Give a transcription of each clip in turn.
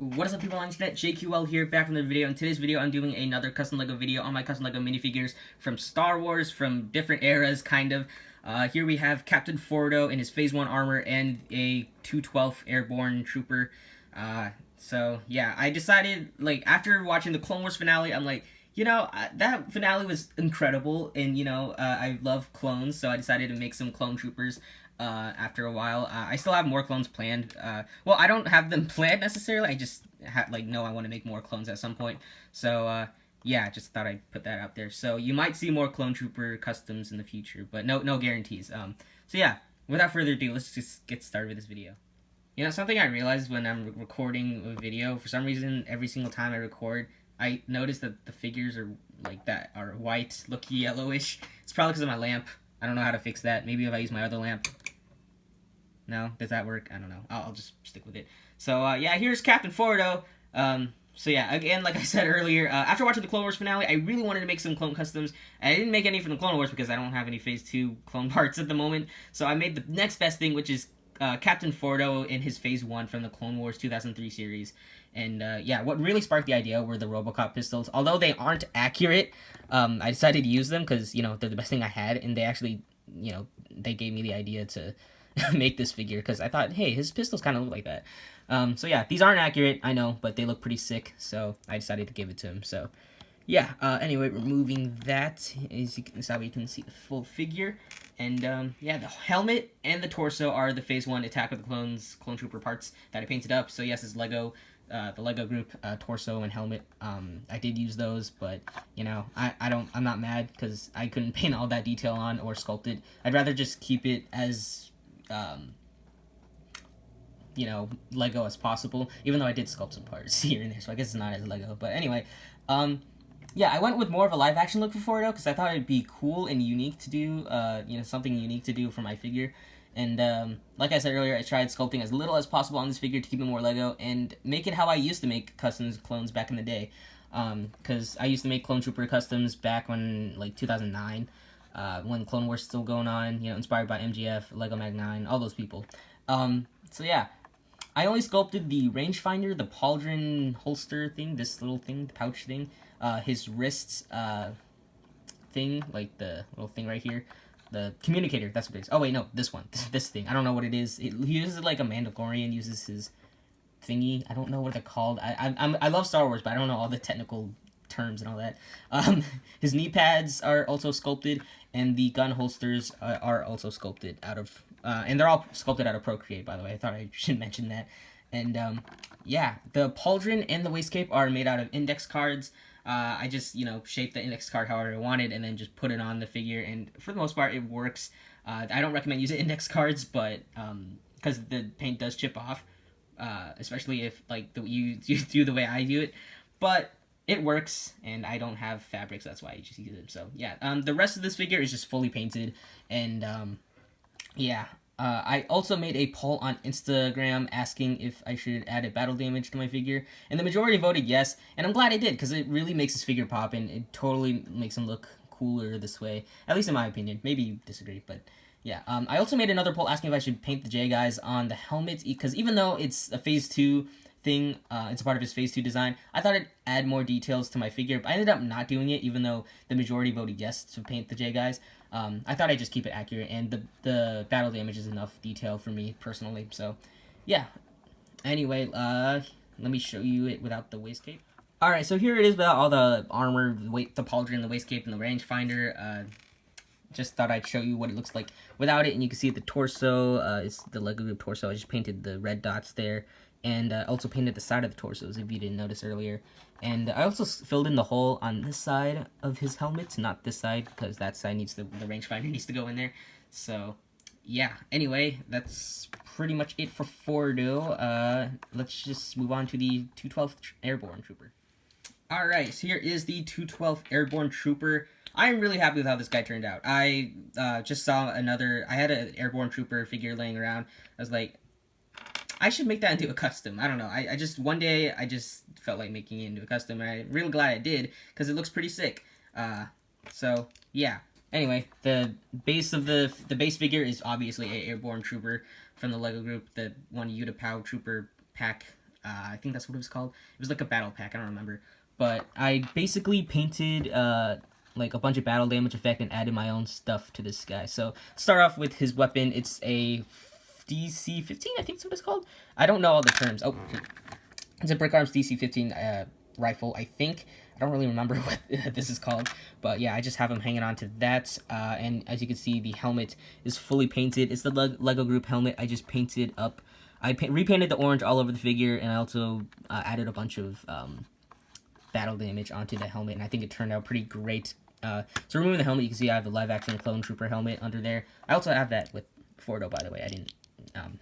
What is up, people on the internet? JQL here, back from the video. In today's video, I'm doing another custom LEGO video on my custom LEGO minifigures from Star Wars, from different eras, kind of. Here we have Captain Fordo in his Phase 1 armor and a 212th Airborne Trooper. So, yeah, I decided, like, after watching the Clone Wars finale, I'm like, you know, that finale was incredible, and, you know, I love clones, so I decided to make some clone troopers. After a while, I still have more clones planned. Well, I don't have them planned necessarily. I just know I want to make more clones at some point. So yeah, just thought I'd put that out there. So you might see more clone trooper customs in the future, but no guarantees. So yeah, without further ado, let's just get started with this video. You know, something I realized when I'm recording a video, for some reason, every single time I record, I notice that the figures are like that, are white, look yellowish. It's probably because of my lamp. I don't know how to fix that. Maybe if I use my other lamp. No? Does that work? I don't know. I'll just stick with it. So, yeah, here's Captain Fordo. So, yeah, again, like I said earlier, after watching the Clone Wars finale, I really wanted to make some clone customs. And I didn't make any from the Clone Wars because I don't have any Phase 2 clone parts at the moment. So I made the next best thing, which is Captain Fordo in his Phase 1 from the Clone Wars 2003 series. And, yeah, what really sparked the idea were the Robocop pistols. Although they aren't accurate, I decided to use them because, you know, they're the best thing I had. And they actually, you know, they gave me the idea to make this figure because I thought, hey, his pistols kind of look like that. So yeah, these aren't accurate, I know, but they look pretty sick, so I decided to give it to him. So yeah, anyway, removing that, as you can see the full figure. And yeah, the helmet and the torso are the Phase 1 Attack of the Clones Clone Trooper parts that I painted up. So yes, it's Lego, the Lego group, torso and helmet. I did use those, but you know, I'm not mad because I couldn't paint all that detail on or sculpt it. I'd rather just keep it as you know, Lego as possible, even though I did sculpt some parts here and there, so I guess it's not as Lego. But anyway, yeah, I went with more of a live action look for Fordo because I thought it'd be cool and unique to do, you know, something unique to do for my figure. And like I said earlier, I tried sculpting as little as possible on this figure to keep it more Lego and make it how I used to make customs clones back in the day. Because I used to make Clone Trooper customs back when, like, 2009, when Clone Wars still going on, you know, inspired by MGF, Lego Mag 9, all those people. So yeah, I only sculpted the rangefinder, the pauldron holster thing, this little thing, the pouch thing, his wrists, thing, like the little thing right here, the communicator, that's what it is. Oh wait, no, this one, this thing, I don't know what it is. He uses it like a Mandalorian uses his thingy. I don't know what they're called. I love Star Wars, but I don't know all the technical terms and all that. His knee pads are also sculpted, and the gun holsters are also sculpted out of, and they're all sculpted out of Procreate, by the way. I thought I should mention that. And yeah, the pauldron and the waistcape are made out of index cards. I just, you know, shaped the index card however I wanted, and then just put it on the figure, and for the most part, it works. I don't recommend using index cards, but because the paint does chip off, especially if, like, you do the way I do it, but it works, and I don't have fabrics, that's why I just use it. So yeah, the rest of this figure is just fully painted, and yeah, I also made a poll on Instagram asking if I should add a battle damage to my figure, and the majority voted yes, and I'm glad I did, because it really makes this figure pop, and it totally makes him look cooler this way, at least in my opinion. Maybe you disagree, but yeah. I also made another poll asking if I should paint the J guys on the helmet, because even though it's a Phase 2 thing, it's a part of his Phase 2 design, I thought it'd add more details to my figure, but I ended up not doing it, even though the majority voted yes to paint the J guys. I thought I'd just keep it accurate, and the battle damage is enough detail for me, personally, so yeah. Anyway, let me show you it without the waistcape. Alright, so here it is without all the armor, the pauldron, the waistcape, and the rangefinder. Just thought I'd show you what it looks like without it, and you can see the torso, it's the Lego Group torso. I just painted the red dots there, and also painted the side of the torsos, if you didn't notice earlier. And I also filled in the hole on this side of his helmet, not this side, because that side needs the rangefinder needs to go in there. So yeah, anyway, that's pretty much it for Fordo. Let's just move on to the 212th Airborne Trooper. Alright, so here is the 212th Airborne Trooper. I'm really happy with how this guy turned out. I just saw I had an Airborne Trooper figure laying around. I was like, I should make that into a custom. I don't know. I just, one day, I just felt like making it into a custom, and I'm really glad I did, because it looks pretty sick. So, yeah. Anyway, the base of the base figure is obviously a Airborne Trooper from the Lego Group, the one Utapau Trooper pack. I think that's what it was called. It was like a battle pack. I don't remember. But I basically painted like a bunch of battle damage effect and added my own stuff to this guy. So start off with his weapon. It's a DC-15, I think that's what it's called. I don't know all the terms. Oh, it's a Brick Arms DC-15 rifle, I think. I don't really remember what this is called, but yeah, I just have him hanging on to that, and as you can see, the helmet is fully painted. It's the Lego Group helmet. I just painted up, repainted the orange all over the figure, and I also added a bunch of battle damage onto the helmet, and I think it turned out pretty great. So removing the helmet, you can see I have the live-action Clone Trooper helmet under there. I also have that with Fordo, by the way. I didn't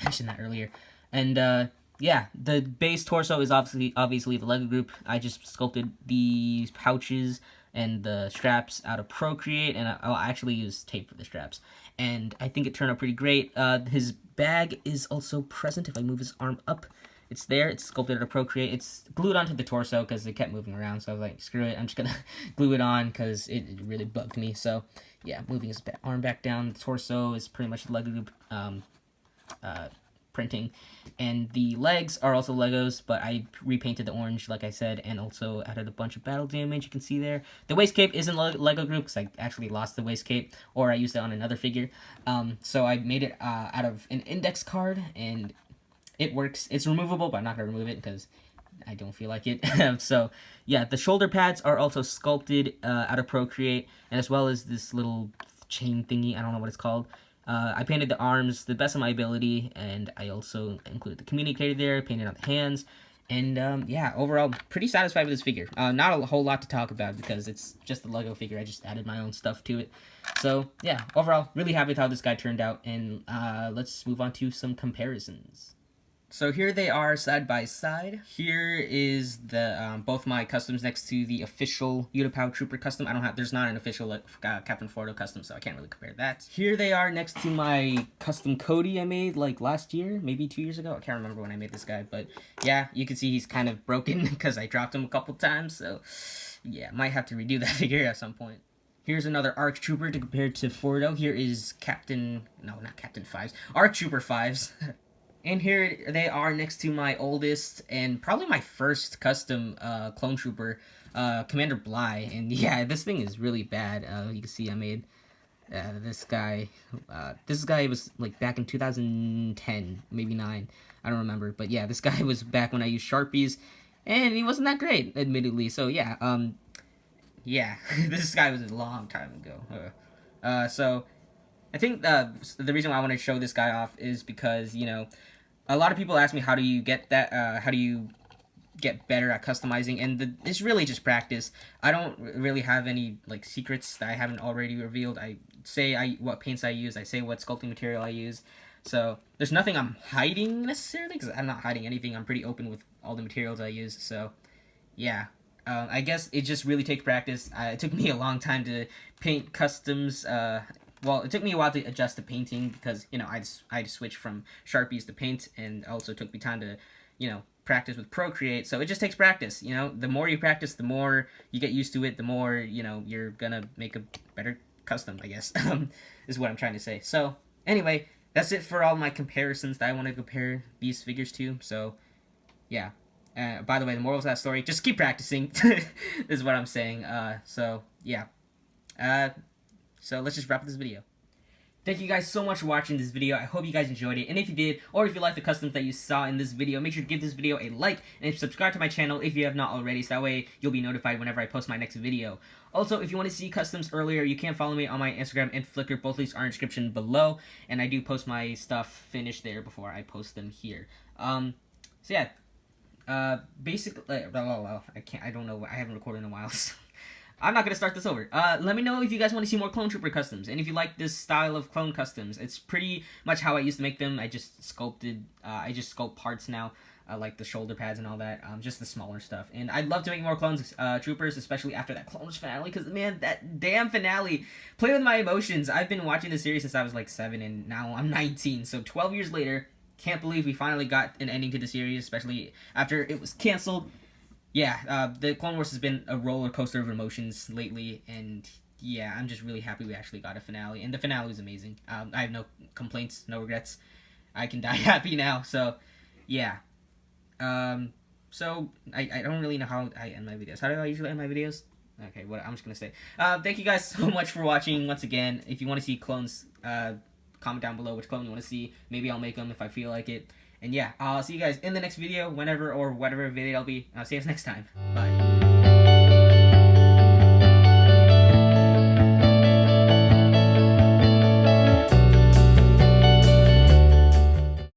mention that earlier. And yeah, the base torso is obviously the Lego Group. I just sculpted these pouches and the straps out of Procreate, and I'll actually use tape for the straps. And I think it turned out pretty great. His bag is also present. If I move his arm up, it's there. It's sculpted out of Procreate. It's glued onto the torso because it kept moving around. So I was like, screw it. I'm just gonna glue it on because it really bugged me. So yeah, moving his arm back down. The torso is pretty much the Lego Group printing, and the legs are also Legos, but I repainted the orange like I said, and also added a bunch of battle damage. You can see there the waist cape isn't Lego Group because I actually lost the waist cape, or I used it on another figure. So I made it out of an index card, and it works. It's removable, but I'm not gonna remove it because I don't feel like it. So yeah, the shoulder pads are also sculpted out of Procreate, and as well as this little chain thingy, I don't know what it's called. I painted the arms the best of my ability, and I also included the communicator there, painted out the hands, and yeah, overall, pretty satisfied with this figure. Not a whole lot to talk about because it's just a Lego figure. I just added my own stuff to it. So yeah, overall, really happy with how this guy turned out, and let's move on to some comparisons. So here they are side by side. Here is the both my customs next to the official 212th Trooper custom. There's not an official Captain Fordo custom, so I can't really compare that. Here they are next to my custom Cody I made like last year, maybe 2 years ago. I can't remember when I made this guy, but yeah, you can see he's kind of broken because I dropped him a couple times. So yeah, might have to redo that figure at some point. Here's another ARC Trooper to compare to Fordo. Here is not Captain Fives, ARC Trooper Fives. And here they are next to my oldest and probably my first custom Clone Trooper, Commander Bly. And yeah, this thing is really bad. You can see I made this guy. This guy was like back in 2010, maybe 9. I don't remember. But yeah, this guy was back when I used Sharpies. And he wasn't that great, admittedly. So yeah, yeah, this guy was a long time ago. So I think the reason why I want to show this guy off is because, you know, a lot of people ask me how do you get that, how do you get better at customizing, and it's really just practice. I don't really have any like secrets that I haven't already revealed. I say what paints I use, I say what sculpting material I use, so there's nothing I'm hiding necessarily, because I'm not hiding anything. I'm pretty open with all the materials I use, so yeah. I guess it just really takes practice. It took me a long time to paint customs. Well, it took me a while to adjust to painting because, you know, I had to switch from Sharpies to paint, and also took me time to, you know, practice with Procreate. So it just takes practice, you know. The more you practice, the more you get used to it, the more, you know, you're gonna make a better custom, I guess, is what I'm trying to say. So anyway, that's it for all my comparisons that I want to compare these figures to. So yeah. By the way, the morals of that story, just keep practicing, is what I'm saying. So yeah. So let's just wrap up this video. Thank you guys so much for watching this video. I hope you guys enjoyed it. And if you did, or if you liked the customs that you saw in this video, make sure to give this video a like and subscribe to my channel if you have not already, so that way you'll be notified whenever I post my next video. Also, if you want to see customs earlier, you can follow me on my Instagram and Flickr. Both links are in the description below, and I do post my stuff finished there before I post them here. So yeah, basically, I don't know, I haven't recorded in a while, so I'm not going to start this over. Let me know if you guys want to see more Clone Trooper customs, and if you like this style of clone customs. It's pretty much how I used to make them. I just sculpt parts now, like the shoulder pads and all that, just the smaller stuff. And I'd love to make more clones, troopers, especially after that Clone Wars finale, because, man, that damn finale, play with my emotions. I've been watching the series since I was like 7, and now I'm 19, so 12 years later, can't believe we finally got an ending to the series, especially after it was canceled. Yeah, the Clone Wars has been a roller coaster of emotions lately, and yeah, I'm just really happy we actually got a finale, and the finale was amazing. I have no complaints, no regrets. I can die happy now, so yeah. So I don't really know how I end my videos. How do I usually end my videos? Okay, what I'm just gonna say. Thank you guys so much for watching once again. If you want to see clones, comment down below which clone you want to see. Maybe I'll make them if I feel like it. And yeah, I'll see you guys in the next video, whenever or whatever video it'll be. I'll see you guys next time. Bye.